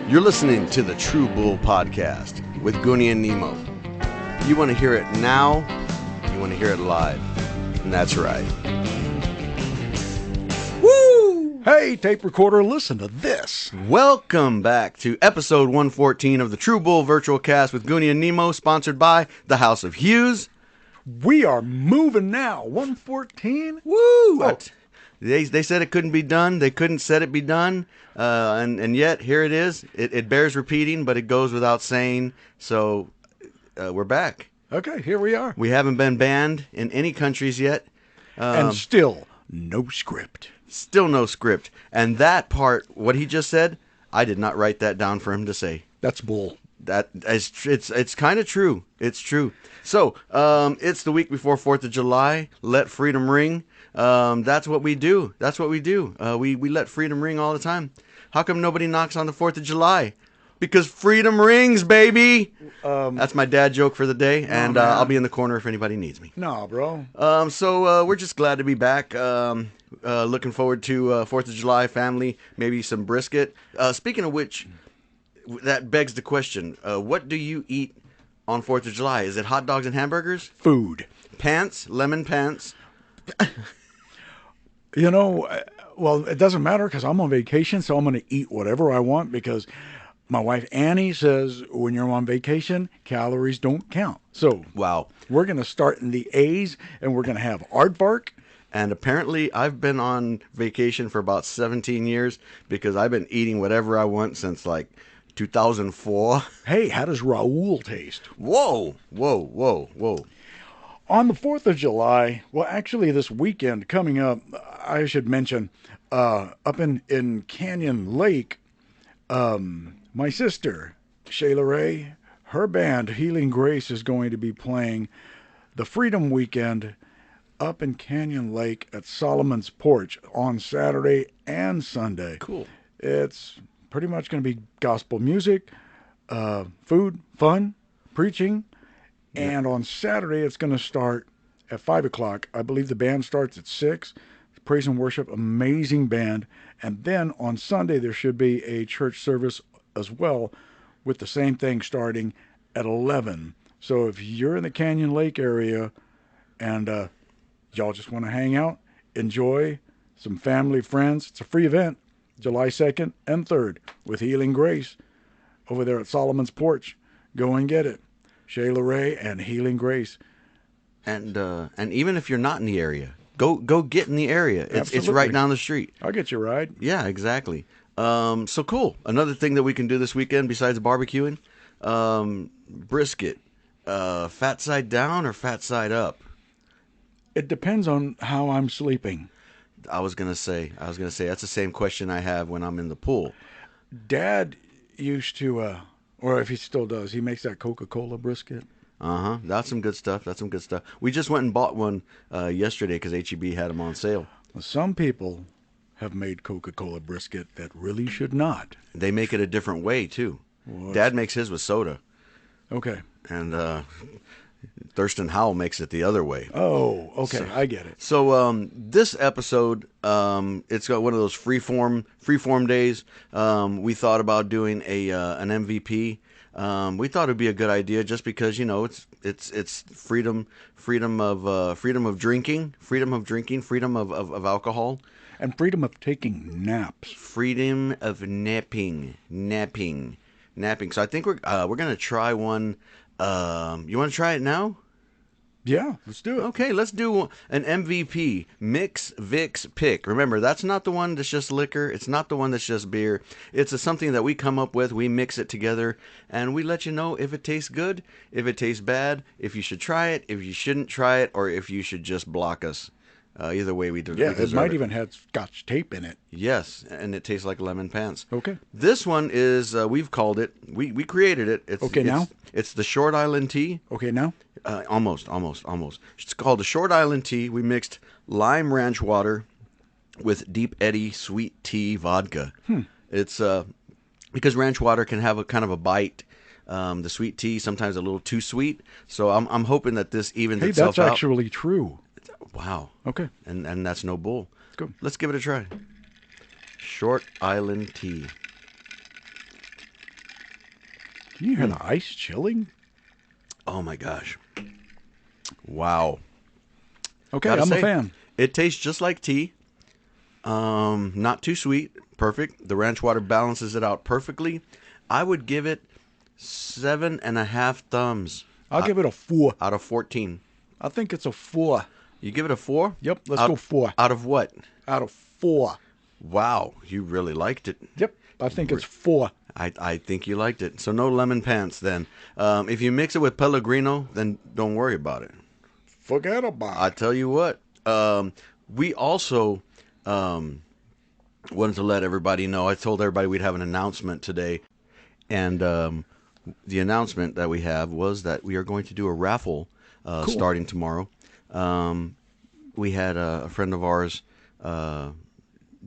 You're listening to the True Bull Podcast with Goonie and Nemo. You want to hear it now, you want to hear it live, and that's right. Woo! Hey, tape recorder, listen to this. Welcome back to episode 114 of the True Bull Virtual Cast with Goonie and Nemo, sponsored by the House of Hughes. We are moving now. 114? Woo! Oh. They said it couldn't be done. They couldn't said it be done. And yet, here it is. It bears repeating, but it goes without saying. So, we're back. Okay, here we are. We haven't been banned in any countries yet. And still, no script. Still no script. And that part, what he just said, I did not write that down for him to say. That's bull. It's kind of true. It's true. So, it's the week before 4th of July. Let freedom ring. That's what we do. We let freedom ring all the time. How come nobody knocks on the 4th of July? Because freedom rings, baby. That's my dad joke for the day, and I'll be in the corner if anybody needs me. Nah, bro. So we're just glad to be back. Looking forward to 4th of July, family, maybe some brisket. Speaking of which, that begs the question, what do you eat on 4th of July? Is it hot dogs and hamburgers? Food. Pants? Lemon pants? You know, well, it doesn't matter because I'm on vacation, so I'm going to eat whatever I want because my wife Annie says when you're on vacation, calories don't count. So Wow. We're going to start in the A's, and we're going to have aardvark. And apparently I've been on vacation for about 17 years because I've been eating whatever I want since like 2004. Hey, how does Raoul taste? Whoa. On the 4th of July, well, actually this weekend coming up, I should mention, up in Canyon Lake, my sister, Shayla Ray, her band, Healing Grace, is going to be playing the Freedom Weekend up in Canyon Lake at Solomon's Porch on Saturday and Sunday. Cool. It's pretty much going to be gospel music, food, fun, preaching. And on Saturday, it's going to start at 5 o'clock. I believe the band starts at 6. Praise and worship, amazing band. And then on Sunday, there should be a church service as well with the same thing starting at 11. So if you're in the Canyon Lake area and y'all just want to hang out, enjoy some family, friends, it's a free event, July 2nd and 3rd with Healing Grace over there at Solomon's Porch. Go and get it. Shayla Ray and Healing Grace. And even if you're not in the area, go get in the area. It's right down the street. I'll get you a ride. Yeah, exactly. So cool. Another thing that we can do this weekend besides barbecuing, brisket, fat side down or fat side up? It depends on how I'm sleeping. I was gonna say that's the same question I have when I'm in the pool. Dad used to, or if he still does, he makes that Coca-Cola brisket. That's some good stuff. We just went and bought one yesterday because HEB had them on sale. Well, some people have made Coca-Cola brisket that really should not. They make it a different way too. What? Dad makes his with soda. Okay. And Thurston Howell makes it the other way. Oh, okay. So, I get it. So this episode, it's got one of those freeform days. We thought about doing an MVP. We thought it'd be a good idea just because it's freedom of drinking, freedom of alcohol, and freedom of taking naps. Freedom of napping. So I think we're gonna try one. You want to try it now? Yeah, let's do it. Okay, let's do an MVP, Mix, Vix, Pick. Remember, that's not the one that's just liquor. It's not the one that's just beer. It's something that we come up with. We mix it together, and we let you know if it tastes good, if it tastes bad, if you should try it, if you shouldn't try it, or if you should just block us. Either way, we do. Yeah, it might even have Scotch tape in it. Yes, and it tastes like lemon pants. Okay. This one is, we've called it, we created it. Now? It's the Short Island Tea. Okay, now? Almost. It's called the Short Island Tea. We mixed lime ranch water with Deep Eddy sweet tea vodka. It's because ranch water can have a kind of a bite. The sweet tea sometimes a little too sweet. So I'm hoping that this evens itself out. That's actually true. Wow. Okay. And that's no bull. Good. Let's give it a try. Short Island Tea. You hear the ice chilling? Oh my gosh. Wow. Okay, Gotta I'm a say, fan. it tastes just like tea. Not too sweet. Perfect. The ranch water balances it out perfectly. I would give it 7.5 thumbs I'll give it a 4. out of 14. I think it's a 4. You give it a 4? Yep, let's out, go 4. Out of what? Out of 4. Wow, you really liked it. Yep, I think it's 4. I think you liked it. So no lemon pants then. If you mix it with Pellegrino, then don't worry about it. Forget about I it. tell you what. We also wanted to let everybody know. I told everybody we'd have an announcement today, and the announcement that we have was that we are going to do a raffle Cool. starting tomorrow. We had a friend of ours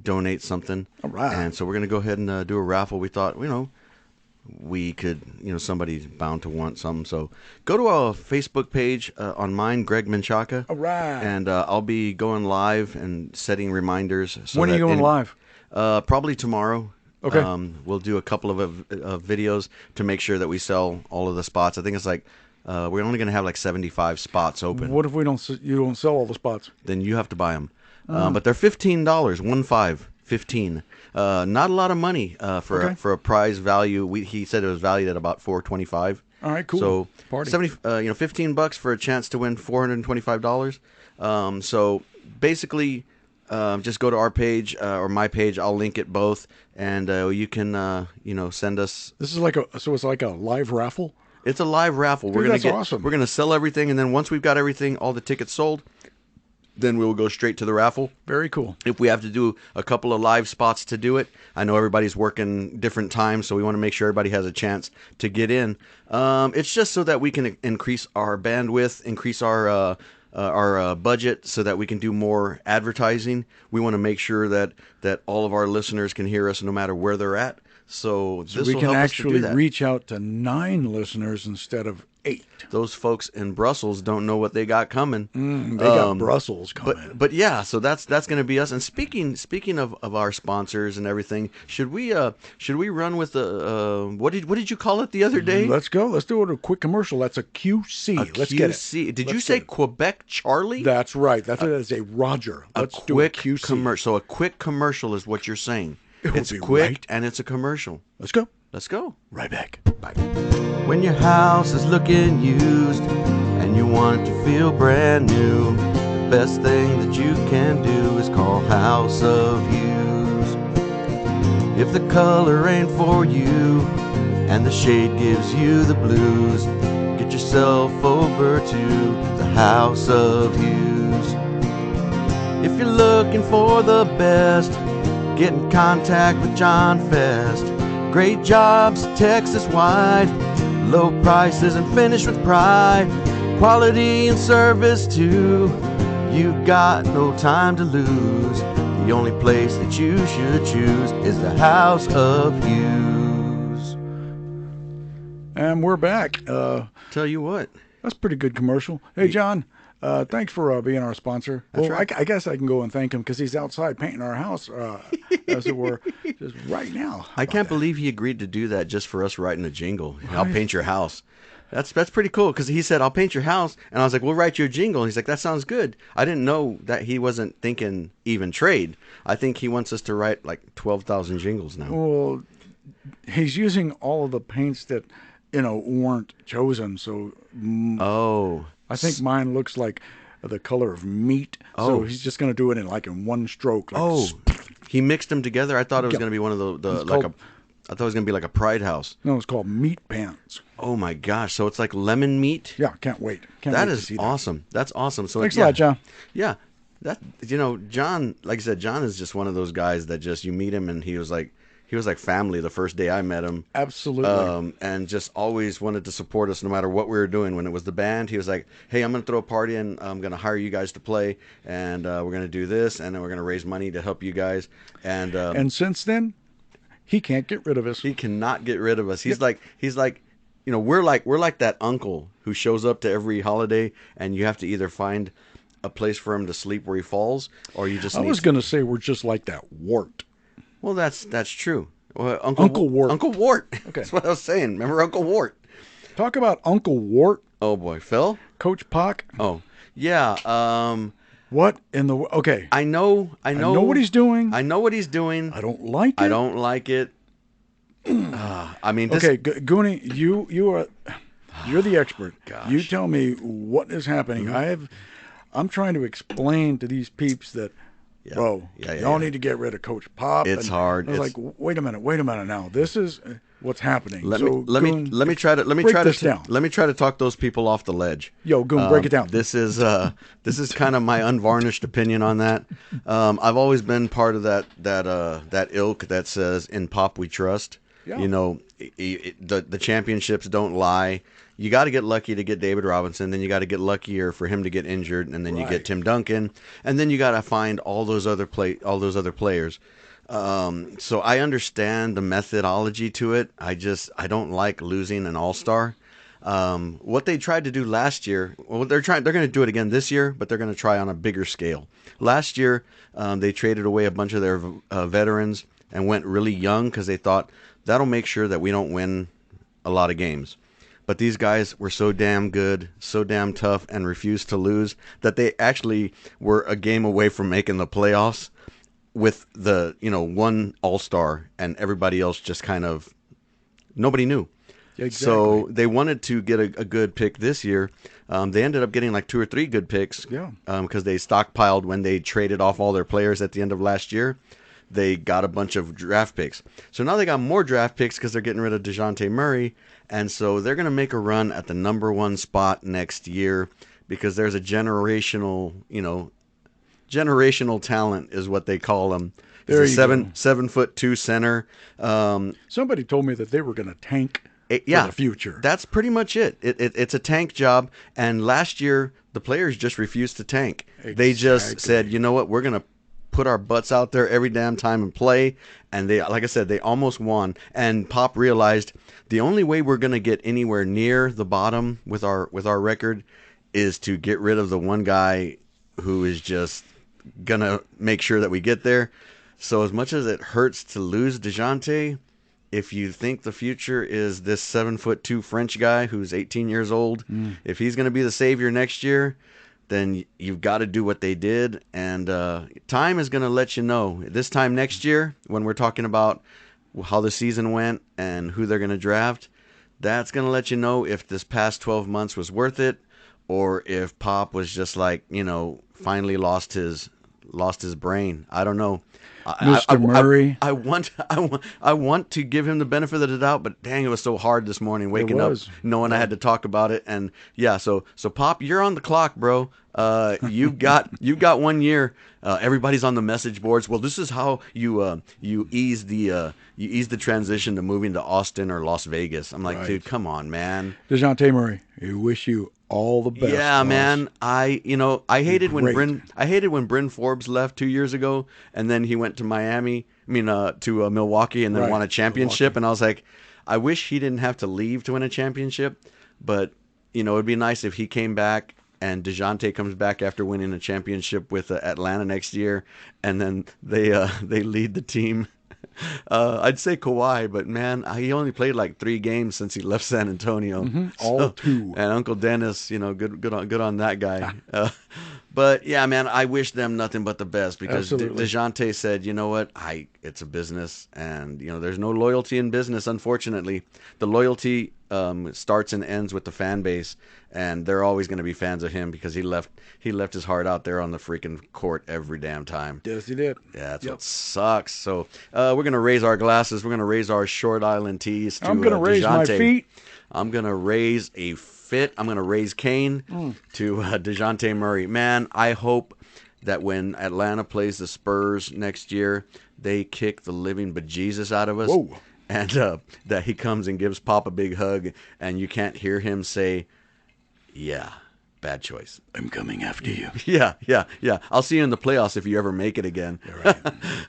donate something, All right. and so we're going to go ahead and do a raffle. We thought, we could, somebody's bound to want something. So go to our Facebook page on mine, Greg Menchaca. All right. And I'll be going live and setting reminders. So When are you going live? Probably tomorrow. Okay. We'll do a couple of videos to make sure that we sell all of the spots. I think it's like we're only going to have like 75 spots open. What if you don't sell all the spots? Then you have to buy them. But they're $15, 15. Not a lot of money for Okay. for a prize value. He said it was valued at about $425. All right, cool. So Party. $15 for a chance to win $425. So basically, just go to our page or my page. I'll link it both, and you can send us. This is it's like a live raffle? It's a live raffle. Dude, that's awesome. We're gonna sell everything, and then once we've got everything, all the tickets sold, then we will go straight to the raffle. Very cool. If we have to do a couple of live spots to do it, I know everybody's working different times, so we want to make sure everybody has a chance to get in. It's just so that we can increase our bandwidth, increase our budget, so that we can do more advertising. We want to make sure that all of our listeners can hear us no matter where they're at. So this we will can help us to do actually that. reach out to 9 listeners instead of 8. Those folks in Brussels don't know what they got coming. They got Brussels coming. But yeah, so that's going to be us. And speaking of our sponsors and everything, should we run with the what did you call it the other day? Let's go. Let's do it a quick commercial. That's a QC. Let's get it. Did you Let's say get it. Quebec Charlie? That's right. That's it. It's a Roger. Let's do a QC. commercial. So a quick commercial is what you're saying. It It's would be quick right. and it's a commercial. Let's go. Let's go. Right back. Bye. When your house is looking used and you want it to feel brand new, the best thing that you can do is call House of Hughes. If the color ain't for you and the shade gives you the blues, get yourself over to the House of Hughes. If you're looking for the best, get in contact with John Fest. Great jobs Texas-wide, low prices and finish with pride, quality and service too. You've got no time to lose. The only place that you should choose is the House of Hughes. And we're back. Tell you what. That's a pretty good commercial. Hey, John, thanks for being our sponsor. That's well, right. I guess I can go and thank him because he's outside painting our house, as it were, just right now. I can't believe he agreed to do that just for us writing a jingle. I'll paint your house. That's pretty cool because he said, I'll paint your house. And I was like, we'll write you a jingle. And he's like, that sounds good. I didn't know that he wasn't thinking even trade. I think he wants us to write like 12,000 jingles now. Well, he's using all of the paints that, weren't chosen. So Oh. I think mine looks like the color of meat. Oh. So he's just going to do it in one stroke. Like, Oh. He mixed them together. I thought it was going to be one of It's I called- thought it was going to be like a Pride House. No, it's called meat pants. Oh my gosh. So it's like lemon meat? Yeah, can't wait. Can't That wait to is see that. awesome. That's awesome. So Thanks yeah. a lot, John. Yeah. John, like I said, John is just one of those guys that just, you meet him and he was like family the first day I met him. Absolutely. And just always wanted to support us no matter what we were doing. When it was the band, he was like, hey, I'm going to throw a party and I'm going to hire you guys to play. And we're going to do this. And then we're going to raise money to help you guys. And since then, he can't get rid of us. he cannot get rid of us. He's like, we're like that uncle who shows up to every holiday and you have to either find a place for him to sleep where he falls, or you just I need was going to say we're just like that wart. Well, that's true. Well, Uncle Wart. Uncle Wart. Okay. That's what I was saying. Remember Uncle Wart? Talk about Uncle Wart, Oh boy, Phil. Coach Pock. Oh yeah. What in the okay? I know. I know what he's doing. I know what he's doing. I don't like I it. don't like it. I mean, this. Okay, Goonie, you're the expert. Gosh. You tell me what is happening. I'm trying to explain to these peeps that, bro, y'all need to get rid of Coach Pop. It's hard. I was like, wait a minute now. This is what's happening. Let Goon, me try to talk those people off the ledge. Yo, Goon, break it down. This is kind of my unvarnished opinion on that. I've always been part of that ilk that says in Pop we trust. Yeah. You know, the championships don't lie. You got to get lucky to get David Robinson, then you got to get luckier for him to get injured, and then you get Tim Duncan, and then you got to find all those other players. So I understand the methodology to it. I don't like losing an all-star. What they tried to do last year, well, they're going to do it again this year, but they're going to try on a bigger scale. Last year, they traded away a bunch of their veterans and went really young because they thought that'll make sure that we don't win a lot of games. But these guys were so damn good, so damn tough, and refused to lose that they actually were a game away from making the playoffs with the, one all-star, and everybody else just kind of, nobody knew. Exactly. So they wanted to get a good pick this year. They ended up getting like 2 or 3 good picks because they stockpiled when they traded off all their players at the end of last year. They got a bunch of draft picks. So now they got more draft picks because they're getting rid of DeJounte Murray. And so they're going to make a run at the number 1 spot next year because there's a generational talent is what they call him. There He's you a go. 7'2" center. Somebody told me that they were going to tank for the future. That's pretty much it. It's a tank job. And last year, the players just refused to tank. Exactly. They just said, you know what, we're going to put our butts out there every damn time and play. And they, like I said, they almost won. And Pop realized the only way we're going to get anywhere near the bottom with our record is to get rid of the one guy who is just going to make sure that we get there. So as much as it hurts to lose DeJounte, if you think the future is this 7'2" French guy who's 18 years old, if he's going to be the savior next year, then you've got to do what they did. And time is going to let you know. This time next year, when we're talking about how the season went and who they're going to draft, that's going to let you know if this past 12 months was worth it, or if Pop was just like, finally lost his brain. I don't know. Mr. Murray. I want to give him the benefit of the doubt, but dang, it was so hard this morning waking up knowing I had to talk about it. And yeah, so Pop, you're on the clock, bro. You've got 1 year. Everybody's on the message boards. Well, this is how you ease the transition to moving to Austin or Las Vegas. I'm like, dude, come on, man. DeJounte Murray, we wish you all the best. Yeah, boss. man. I hated when Bryn Forbes left 2 years ago, and then he went to Milwaukee, and then won a championship. And I was like, I wish he didn't have to leave to win a championship, but it'd be nice if he came back and DeJounte comes back after winning a championship with Atlanta next year, and then they lead the team. I'd say Kawhi, but man, he only played like 3 games since he left San Antonio. All 2. And Uncle Dennis, good on that guy. But yeah, man, I wish them nothing but the best because DeJounte said, you know what, it's a business, and there's no loyalty in business. Unfortunately, the loyalty starts and ends with the fan base, and they're always going to be fans of him because he left his heart out there on the freaking court every damn time. Yes, he did. Yeah, that's what sucks. So we're going to raise our glasses. We're going to raise our Short Island tees to I'm going to raise my feet. I'm going to raise a fit. I'm going to raise Kane to DeJounte Murray. Man, I hope that when Atlanta plays the Spurs next year, they kick the living bejesus out of us. Whoa. And that he comes and gives Pop a big hug, and you can't hear him say, yeah, bad choice. I'm coming after you. Yeah. I'll see you in the playoffs if you ever make it again. Right.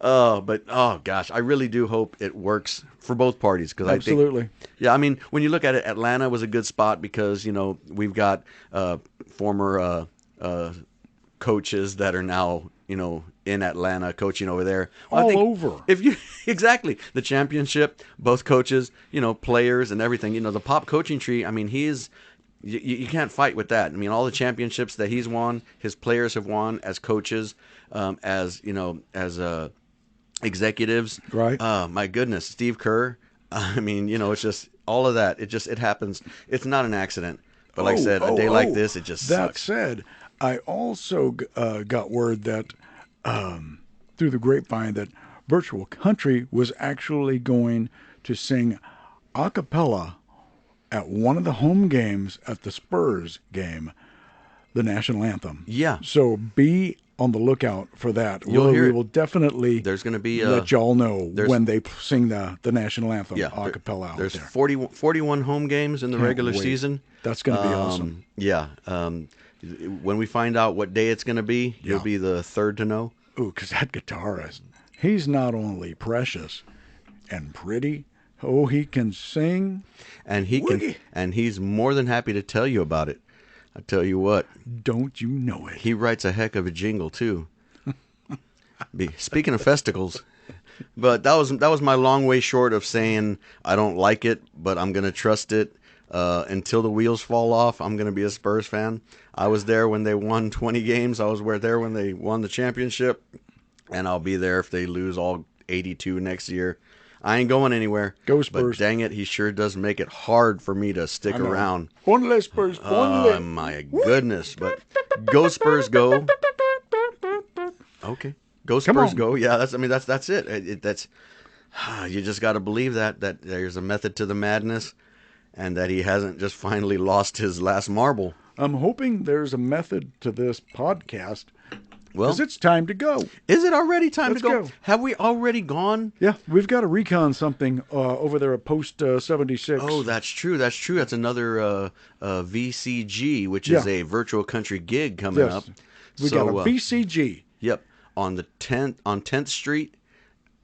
But gosh, I really do hope it works for both parties. Cause absolutely. I think, yeah, I mean, when you look at it, Atlanta was a good spot because, we've got former coaches that are now, in Atlanta, coaching over there. Well, I All think over. if you exactly the championship, both coaches, players and everything. The Pop coaching tree. I mean, you can't fight with that. I mean, all the championships that he's won, his players have won as coaches, as executives. Right. My goodness, Steve Kerr. I mean, it's just all of that. It happens. It's not an accident. But like I said, a day like this, it just That sucks. said, I also got word that through the grapevine that Virtual Country was actually going to sing a cappella at one of the home games at the Spurs game, the national anthem. Yeah. So be on the lookout for that. You'll hear We it. will definitely There's going to be let y'all know there's- when they sing the national anthem yeah, a cappella out there's there. 41 home games in the Can't regular wait. season. That's going to be awesome. Yeah. When we find out what day it's going to be, you'll Yeah. be the third to know. Ooh, because that guitarist, he's not only precious and pretty, oh, he can sing. And Wiggy. he's more than happy to tell you about it. I tell you what, Don't you know it? he writes a heck of a jingle too. Speaking of festivals, but that was my long way short of saying I don't like it, but I'm gonna trust it until the wheels fall off. I'm gonna be a Spurs fan. I was there when they won 20 games. I was there when they won the championship, and I'll be there if they lose all 82 next year. I ain't going anywhere. Go Spurs. But dang it, he sure does make it hard for me to stick around. One less Spurs. One Oh less. my goodness! But go Spurs, go. Okay, go Spurs, on. go. Yeah, that's it. That's you just got to believe that there's a method to the madness, and that he hasn't just finally lost his last marble. I'm hoping there's a method to this podcast Well, because it's time to go. is it already time Let's to go? go. Have we already gone? Yeah, we've got to recon something over there at Post 76. Oh, that's true. That's true. That's another VCG, which is Yeah. a virtual country gig coming Yes. up. We got a VCG. Yep, on 10th Street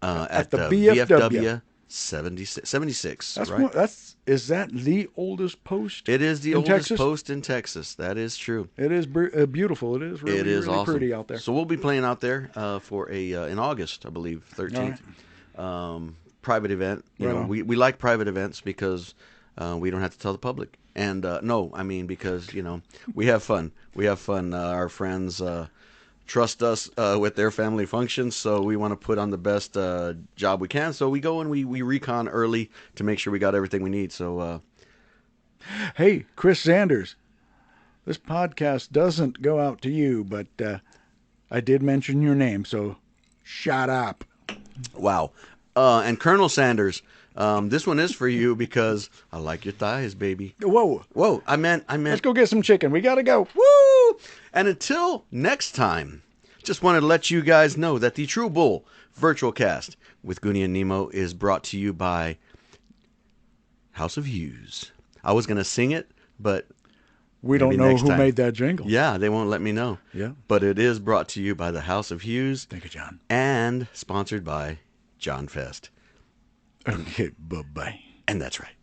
at the the VFW. 76. That's right. Is that the oldest post? It is the in oldest Texas? post in Texas. That is true. It is beautiful. It is really, It is really awesome. pretty out there. So we'll be playing out there for in August, I believe, 13th. Private event. You Right know, on. we like private events because we don't have to tell the public. And because we have fun. We have fun. Our friends trust us with their family functions, so we want to put on the best job we can. So we go and we recon early to make sure we got everything we need. So Hey, Chris Sanders, this podcast doesn't go out to you, but I did mention your name, so shut up. wow. And Colonel Sanders, this one is for you because I like your thighs, baby. Whoa. Whoa, I meant. Let's go get some chicken. We got to go. Woo! And until next time, just wanted to let you guys know that the True Bull Virtual Cast with Goonie and Nemo is brought to you by House of Hughes. I was going to sing it, but We don't maybe know next who time. made that jingle. Yeah, they won't let me know. Yeah. But it is brought to you by the House of Hughes Thank you, John. and sponsored by John Fest. Okay, bye-bye. And that's right.